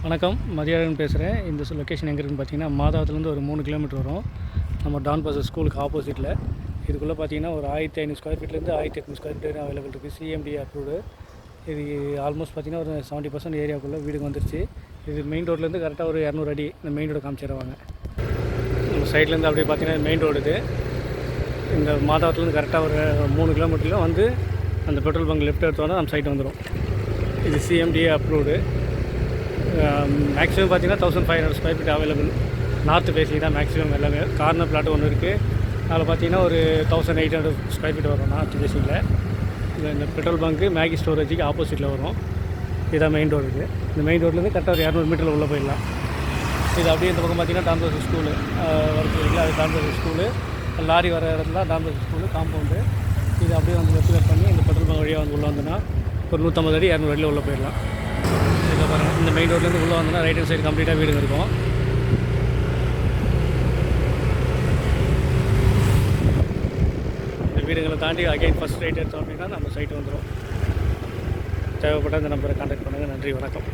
வணக்கம், மதியாளன் பேசுகிறேன். இந்த லொக்கேஷன் எங்கே இருக்குன்னு பார்த்தீங்கன்னா, மாதாவரத்துலேருந்து ஒரு 3 கிலோமீட்டர் வரும். நம்ம டான் பாஸ் ஸ்கூலுக்கு ஆப்போசிட்டில். இதுக்குள்ளே பார்த்தீங்கன்னா ஒரு 1500 ஸ்கொயர் ஃபீட்லேருந்து 1800 ஸ்கொயர் ஃபீட் அவைலபிள் இருக்குது. CMD approved. இது ஆல்மோஸ்ட் பார்த்தீங்கன்னா ஒரு 70% ஏரியாவுக்குள்ளே வீடு வந்துருச்சு. இது மெயின் ரோட்லேருந்து கரெக்டாக ஒரு 200 அடி இந்த மெயின் ரோடு காமிச்சிடுவாங்க. நம்ம சைட்லேருந்து அப்படியே பார்த்தீங்கன்னா மெயின் ரோடு இது. இந்த மாதாவரத்துலேருந்து கரெக்டாக ஒரு 3 கிலோமீட்டரில் வந்து அந்த பெட்ரோல் பங்க் லெஃப்ட் எடுத்தோன்னா நம்ம சைட்டு வந்துடும். இது சிஎம்டிஏ அப்ரூவ்டு. மேக்ஸிமம் பார்த்தீங்கன்னா 1500 square feet available. North facing தான் மேக்ஸிமம் எல்லாமே. கார்னர் பிளாட் ஒன்று இருக்குது. அதில் பார்த்தீங்கன்னா ஒரு 1800 ஸ்கொயர் ஃபீட் வரும் நார்த்து ஃபேஸிங்கில். இந்த பெட்ரோல் பங்க்கு மேகி ஸ்டோரேஜுக்கு ஆப்போசிட்டில் வரும். இதுதான் மெயின் ரோடு இருக்குது. இந்த மெயின் ரோட்லேருந்து கரெக்டாக ஒரு 200 மீட்டரில் உள்ளே போயிடலாம். இது அப்படியே இந்த பக்கம் பார்த்தீங்கன்னா டான் பாஸ் ஸ்கூலு ஒர்க் இருக்குல்ல, அது டான் பாஸ் ஸ்கூலு. லாரி வர இடத்துல டான் பாஸ் ஸ்கூலு காம்பவுண்டு. இது அப்படியே வந்து லெஃப்ட் கட் பண்ணி இந்த பெட்ரோல் பங்க் வழியாக வந்து உள்ளே வந்தோன்னா ஒரு 150 அடி 200 அடியில் உள்ளே போயிடலாம். இதில் பாருங்கள், இந்த மெயின் ரோட்லேருந்து உள்ளே வந்தோன்னா ரைட் ஹேண்ட் சைடு கம்ப்ளீட்டாக வீடுங்க இருக்கும். இந்த வீடுங்களை தாண்டி அகைன் ஃபஸ்ட் ரைட் எடுத்தோம் அப்படின்னா நம்ம சைட்டு வந்துடும். தேவைப்பட்ட இந்த நம்பரை கான்டாக்ட் பண்ணுங்கள். நன்றி, வணக்கம்.